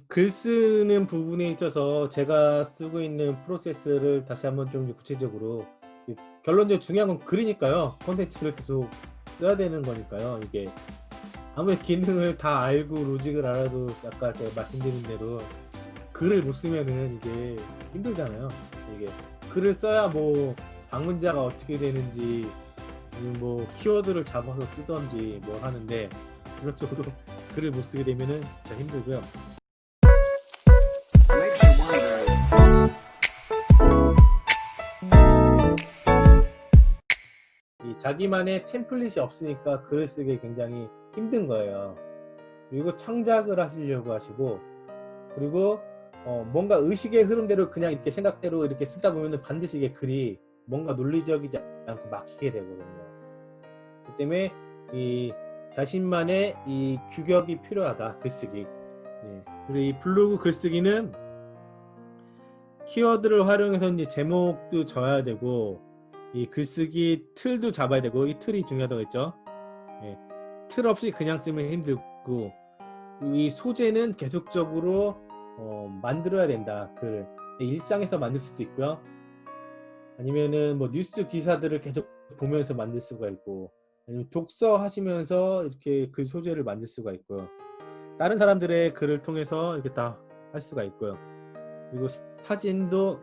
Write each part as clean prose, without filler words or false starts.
글 쓰는 부분에 있어서 제가 쓰고 있는 프로세스를 다시 한번 좀 구체적으로 결론적으로 중요한 건 글이니까요. 콘텐츠를 계속 써야 되는 거니까요. 이게 아무리 기능을 다 알고 로직을 알아도 아까 제가 말씀드린 대로 글을 못 쓰면은 이게 힘들잖아요. 이게 글을 써야 뭐 방문자가 어떻게 되는지 뭐 키워드를 잡아서 쓰든지 뭐 하는데 그런 쪽으로 글을 못 쓰게 되면은 진짜 힘들고요. 이 자기만의 템플릿이 없으니까 글을 쓰기 굉장히 힘든 거예요. 그리고 창작을 하시려고 하시고, 그리고 뭔가 의식의 흐름대로 그냥 이렇게 생각대로 이렇게 쓰다 보면은 반드시 이게 글이 뭔가 논리적이지 않고 막히게 되거든요. 그 때문에 이 자신만의 이 규격이 필요하다, 글쓰기. 네. 그래서 이 블로그 글쓰기는 키워드를 활용해서 이제 제목도 줘야 되고, 이 글쓰기 틀도 잡아야 되고, 이 틀이 중요하다고 했죠. 예. 틀 없이 그냥 쓰면 힘들고, 이 소재는 계속적으로 만들어야 된다. 글을 일상에서 만들 수도 있고요. 아니면은 뭐 뉴스 기사들을 계속 보면서 만들 수가 있고, 아니면 독서 하시면서 이렇게 글 소재를 만들 수가 있고요. 다른 사람들의 글을 통해서 이렇게 다 할 수가 있고요. 그리고 사진도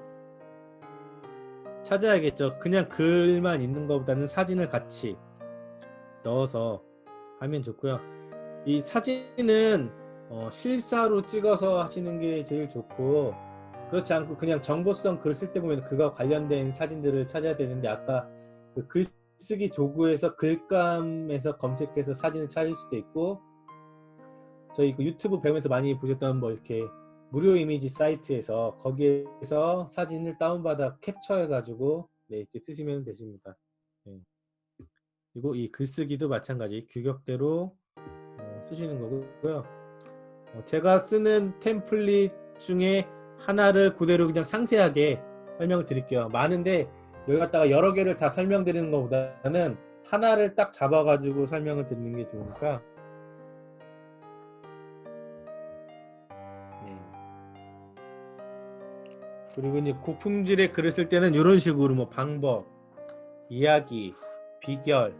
찾아야겠죠. 그냥 글만 있는 것보다는 사진을 같이 넣어서 하면 좋고요. 이 사진은 실사로 찍어서 하시는 게 제일 좋고, 그렇지 않고 그냥 정보성 글 쓸 때 보면 그거 관련된 사진들을 찾아야 되는데, 아까 그 글쓰기 도구에서 글감에서 검색해서 사진을 찾을 수도 있고, 저희 그 유튜브 배우면서 많이 보셨던 뭐 이렇게 무료 이미지 사이트에서 거기에서 사진을 다운받아 캡처해 가지고 네, 이렇게 쓰시면 되십니다. 네. 그리고 이 글쓰기도 마찬가지 규격대로 쓰시는 거고요. 제가 쓰는 템플릿 중에 하나를 그대로 그냥 상세하게 설명을 드릴게요. 많은데 여기 갖다가 여러 개를 다 설명드리는 것보다는 하나를 딱 잡아가지고 설명을 드리는 게 좋으니까. 네. 그리고 이제 고품질의 글을 쓸 때는 이런 식으로 뭐 방법, 이야기, 비결,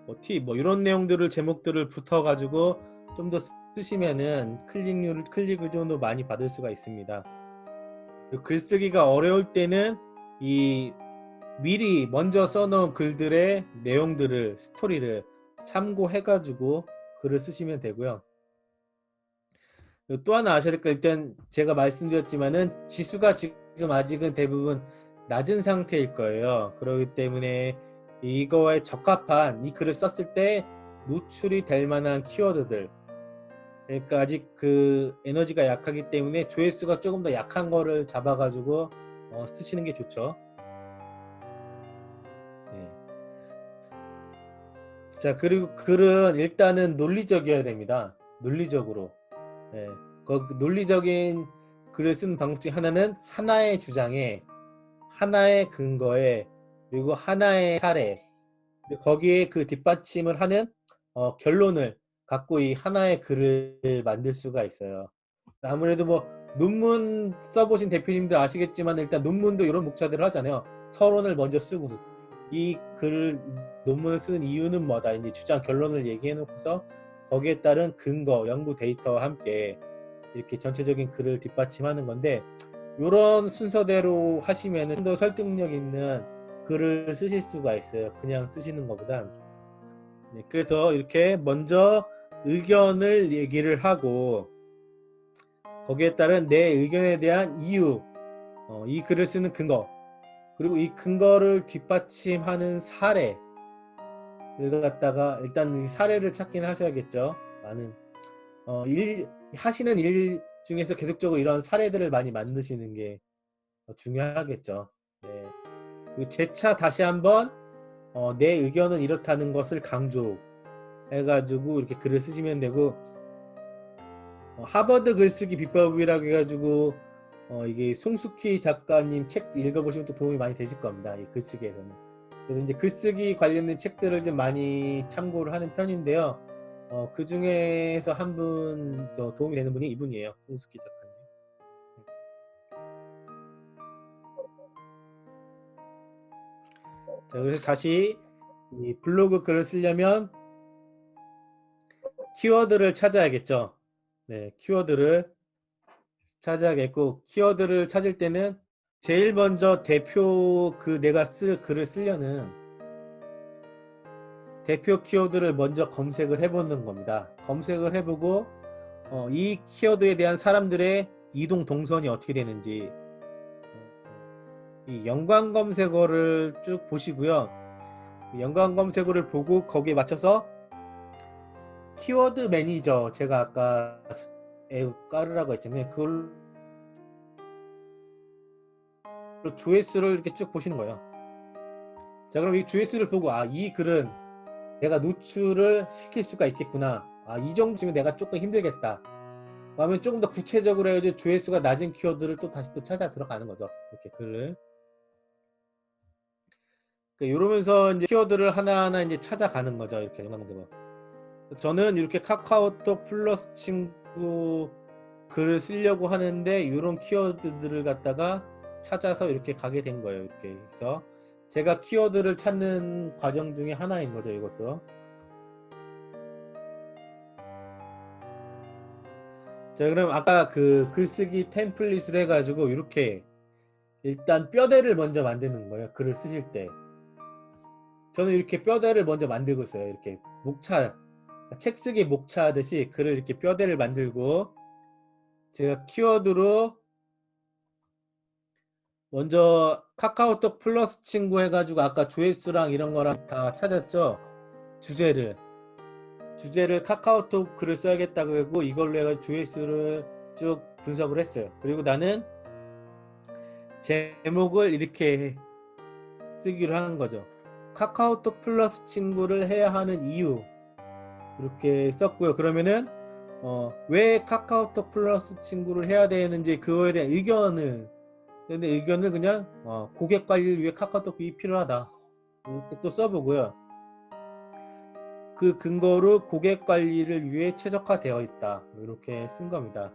뭐 팁, 뭐 이런 내용들을 제목들을 붙어가지고 좀 더 쓰시면은 클릭을 좀 더 많이 받을 수가 있습니다. 글쓰기가 어려울 때는 이 미리 먼저 써놓은 글들의 내용들을 스토리를 참고해가지고 글을 쓰시면 되고요. 또 하나 아셔야 될 거, 일단 제가 말씀드렸지만은 지수가 지금 아직은 대부분 낮은 상태일 거예요. 그렇기 때문에 이거에 적합한 이 글을 썼을 때 노출이 될 만한 키워드들, 그러니까 아직 그 에너지가 약하기 때문에 조회수가 조금 더 약한 거를 잡아가지고 쓰시는 게 좋죠. 네. 자, 그리고 글은 일단은 논리적이어야 됩니다. 논리적으로. 네. 그 논리적인 글을 쓰는 방법 중 하나는 하나의 주장에, 하나의 근거에, 그리고 하나의 사례, 거기에 그 뒷받침을 하는 결론을 갖고 이 하나의 글을 만들 수가 있어요. 아무래도 뭐 논문 써보신 대표님들 아시겠지만 일단 논문도 이런 목차들을 하잖아요. 서론을 먼저 쓰고 이 글을 논문을 쓰는 이유는 뭐다, 이제 주장 결론을 얘기해 놓고서 거기에 따른 근거 연구 데이터와 함께 이렇게 전체적인 글을 뒷받침하는 건데, 이런 순서대로 하시면은 좀 더 설득력 있는 글을 쓰실 수가 있어요. 그냥 쓰시는 것보다. 네, 그래서 이렇게 먼저 의견을 얘기를 하고 거기에 따른 내 의견에 대한 이유, 이 글을 쓰는 근거, 그리고 이 근거를 뒷받침하는 사례를 갖다가 일단 이 사례를 찾긴 하셔야겠죠. 많은 하시는 일 중에서 계속적으로 이런 사례들을 많이 만드시는 게 중요하겠죠. 네. 그리고 재차 다시 한번 내 의견은 이렇다는 것을 강조해가지고 이렇게 글을 쓰시면 되고, 하버드 글쓰기 비법이라고 해가지고 이게 송숙희 작가님 책 읽어보시면 또 도움이 많이 되실 겁니다. 이 글쓰기에서는. 그래서 이제 글쓰기 관련된 책들을 좀 많이 참고를 하는 편인데요. 그 중에서 한 분 더 도움이 되는 분이 이분이에요. 송숙기 작가님. 자, 그래서 다시 이 블로그 글을 쓰려면 키워드를 찾아야겠죠. 네, 키워드를 찾아야겠고, 키워드를 찾을 때는 제일 먼저 대표 내가 쓸 글을 쓰려는 대표 키워드를 먼저 검색을 해보는 겁니다. 검색을 해보고 이 키워드에 대한 사람들의 이동 동선이 어떻게 되는지 이 연관 검색어를 쭉 보시고요. 연관 검색어를 보고 거기에 맞춰서 키워드 매니저, 제가 아까 깔으라고 했잖아요. 그걸로 조회수를 이렇게 쭉 보시는 거예요. 자, 그럼 이 조회수를 보고 이 글은 내가 노출을 시킬 수가 있겠구나. 이 정도면 내가 조금 힘들겠다. 그러면 조금 더 구체적으로 해야지 조회수가 낮은 키워드를 다시 찾아 들어가는 거죠. 이렇게 글을. 이러면서 이제 키워드를 하나하나 이제 찾아가는 거죠. 이렇게 영상들은. 저는 이렇게 카카오톡 플러스 친구 글을 쓰려고 하는데 이런 키워드들을 갖다가 찾아서 이렇게 가게 된 거예요. 이렇게 해서 제가 키워드를 찾는 과정 중에 하나인 거죠. 이것도. 자, 그럼 아까 그 글쓰기 템플릿을 해가지고 이렇게 일단 뼈대를 먼저 만드는 거예요. 글을 쓰실 때. 저는 이렇게 뼈대를 먼저 만들고 있어요. 이렇게 목차, 책 쓰기 목차 하듯이 글을 이렇게 뼈대를 만들고 제가 키워드로 먼저 카카오톡 플러스 친구 해가지고 아까 조회수랑 이런 거랑 다 찾았죠. 주제를 카카오톡 글을 써야겠다고 하고 이걸로 해가지고 조회수를 쭉 분석을 했어요. 그리고 나는 제목을 이렇게 쓰기로 하는 거죠. 카카오톡 플러스 친구를 해야 하는 이유 이렇게 썼고요. 그러면은 왜 카카오톡 플러스 친구를 해야 되는지 그거에 대한 의견을 그냥 고객 관리를 위해 카카오톡이 필요하다 이렇게 또 써보고요. 그 근거로 고객 관리를 위해 최적화되어 있다 이렇게 쓴 겁니다.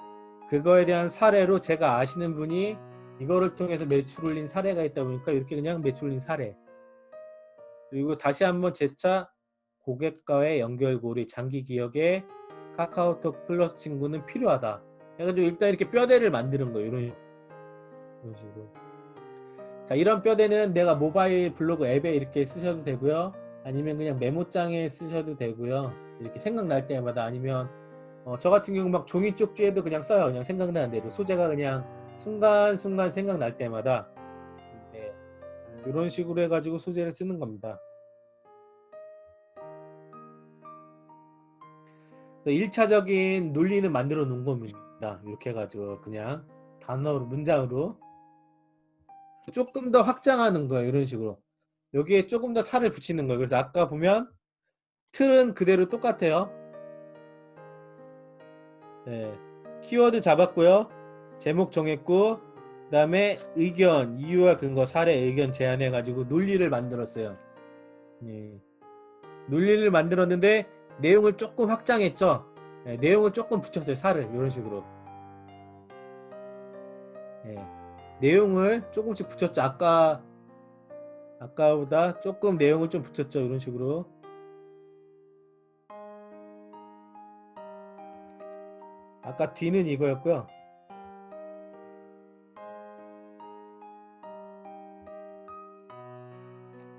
그거에 대한 사례로 제가 아시는 분이 이거를 통해서 매출 올린 사례가 있다 보니까 이렇게 그냥 매출 올린 사례, 그리고 다시 한번 재차 고객과의 연결고리, 장기 기억에 카카오톡 플러스 친구는 필요하다 해가지고 일단 이렇게 뼈대를 만드는 거예요. 이런 식으로. 자, 이런 뼈대는 내가 모바일 블로그 앱에 이렇게 쓰셔도 되고요. 아니면 그냥 메모장에 쓰셔도 되고요. 이렇게 생각날 때마다. 아니면 저 같은 경우 막 종이 쪽지에도 그냥 써요. 그냥 생각나는 대로. 소재가 그냥 순간순간 생각날 때마다. 네, 이런 식으로 해가지고 소재를 쓰는 겁니다. 1차적인 논리는 만들어 놓은 겁니다. 이렇게 해가지고 그냥 단어로, 문장으로 조금 더 확장하는 거예요. 이런 식으로. 여기에 조금 더 살을 붙이는 거예요. 그래서 아까 보면 틀은 그대로 똑같아요. 네. 키워드 잡았고요. 제목 정했고, 그 다음에 의견, 이유와 근거, 사례, 의견 제안해가지고 논리를 만들었어요. 네. 논리를 만들었는데 내용을 조금 확장했죠. 네. 내용을 조금 붙였어요. 살을 이런 식으로. 네. 내용을 조금씩 붙였죠. 아까보다 조금 내용을 좀 붙였죠. 이런 식으로. 아까 D는 이거였고요.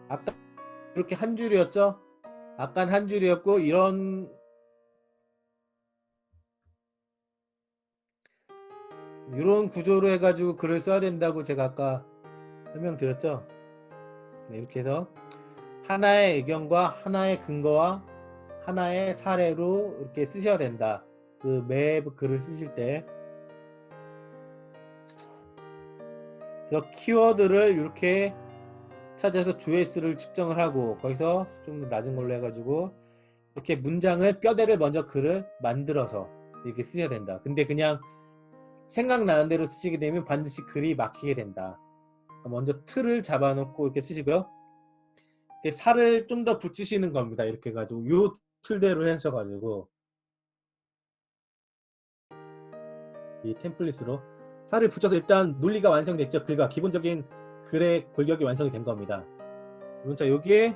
아까 이렇게 한 줄이었죠. 아까 한 줄이었고 이런 구조로 해가지고 글을 써야 된다고 제가 아까 설명드렸죠. 네, 이렇게 해서 하나의 의견과 하나의 근거와 하나의 사례로 이렇게 쓰셔야 된다. 그 매 글을 쓰실 때. 그래서 키워드를 이렇게 찾아서 조회수를 측정을 하고 거기서 좀 낮은 걸로 해가지고 이렇게 문장을 뼈대를 먼저 글을 만들어서 이렇게 쓰셔야 된다. 근데 그냥 생각나는 대로 쓰시게 되면 반드시 글이 막히게 된다. 먼저 틀을 잡아놓고 이렇게 쓰시고요. 살을 좀 더 붙이시는 겁니다. 이렇게 해가지고 요 틀대로 하셔가지고 이 템플릿으로 살을 붙여서 일단 논리가 완성됐죠. 그러니까 기본적인 글의 골격이 완성이 된 겁니다. 자, 여기에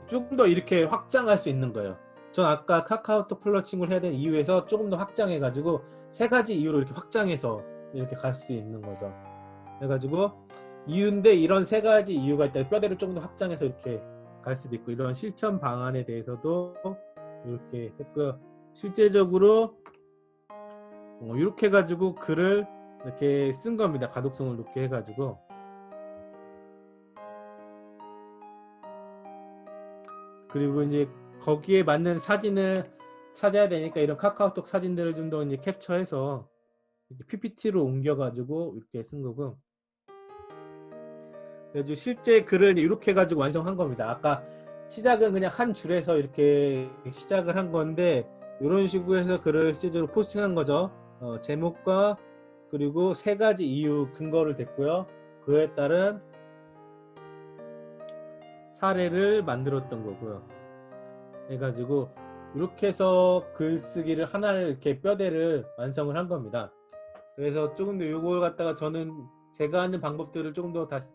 조금 더 이렇게 확장할 수 있는 거예요. 전 아까 카카오톡 플러칭을 해야 되는 이유에서 조금 더 확장해가지고 세 가지 이유로 이렇게 확장해서 이렇게 갈 수 있는 거죠. 그래가지고 이유인데 이런 세 가지 이유가 있다. 뼈대를 조금 더 확장해서 이렇게 갈 수도 있고 이런 실천 방안에 대해서도 이렇게 했고요. 실제적으로 이렇게 해가지고 글을 이렇게 쓴 겁니다. 가독성을 높게 해가지고. 그리고 이제 거기에 맞는 사진을 찾아야 되니까 이런 카카오톡 사진들을 좀 더 이제 캡처해서 PPT로 옮겨가지고 이렇게 쓴 거고. 그래서 실제 글을 이렇게 해가지고 완성한 겁니다. 아까 시작은 그냥 한 줄에서 이렇게 시작을 한 건데 이런 식으로 해서 글을 실제로 포스팅한 거죠. 제목과 그리고 세 가지 이유 근거를 댔고요. 그에 따른 사례를 만들었던 거고요. 해가지고 이렇게 해서 글쓰기를 하나를 이렇게 뼈대를 완성을 한 겁니다. 그래서 조금 더 이걸 갖다가 저는 제가 하는 방법들을 조금 더 다시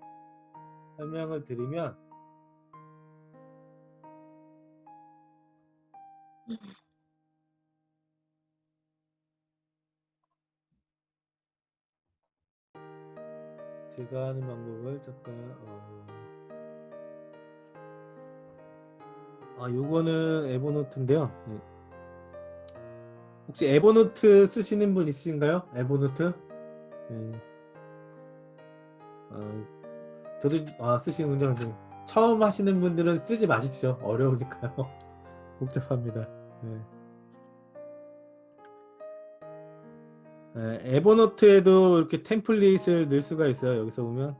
설명을 드리면 제가 하는 방법을 잠깐 요거는 에버노트인데요. 혹시 에버노트 쓰시는 분 있으신가요? 에버노트? 네. 저도 쓰시는군요. 근데 처음 하시는 분들은 쓰지 마십시오. 어려우니까요. 복잡합니다. 네. 에버노트에도 이렇게 템플릿을 넣을 수가 있어요. 여기서 보면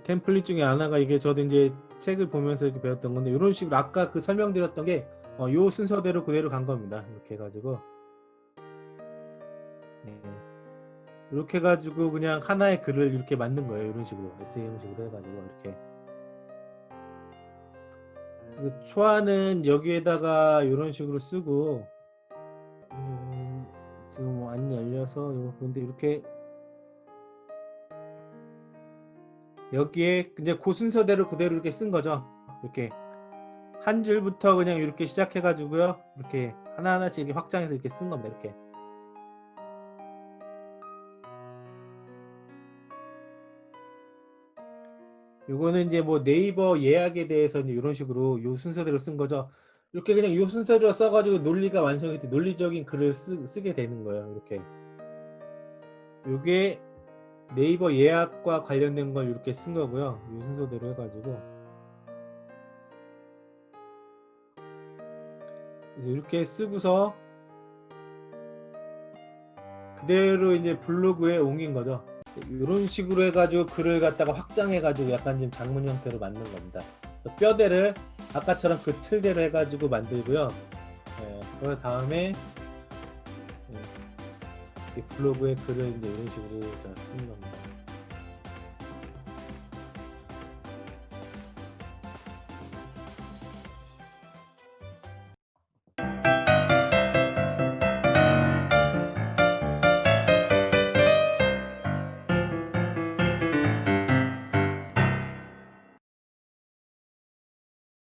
템플릿 중에 하나가 이게 저도 이제 책을 보면서 이렇게 배웠던 건데 이런 식으로 아까 그 설명드렸던 게 요 순서대로 그대로 간 겁니다. 이렇게 해가지고 이렇게 해가지고 그냥 하나의 글을 이렇게 만든 거예요. 이런 식으로 에세이 형식으로 해가지고 이렇게. 그래서 초안은 여기에다가 이런 식으로 쓰고 지금 안 열려서 근데 이렇게 여기에 이제 그 순서대로 그대로 이렇게 쓴 거죠. 이렇게 한 줄부터 그냥 이렇게 시작해 가지고요. 이렇게 하나하나씩 이렇게 확장해서 이렇게 쓴 겁니다. 이렇게. 요거는 이제 뭐 네이버 예약에 대해서 이제 이런 식으로 요 순서대로 쓴 거죠. 이렇게 그냥 요 순서대로 써가지고 논리가 완성이 돼 논리적인 글을 쓰게 되는 거예요. 이렇게. 요게 네이버 예약과 관련된 걸 이렇게 쓴 거고요. 요 순서대로 해가지고. 그래서 이렇게 쓰고서 그대로 이제 블로그에 옮긴 거죠. 이런 식으로 해가지고 글을 갖다가 확장해가지고 약간 좀 장문 형태로 만든 겁니다. 뼈대를 아까처럼 그 틀대로 해가지고 만들고요. 그 다음에 블로그에 글을 이제 이런 식으로 쓰는 겁니다.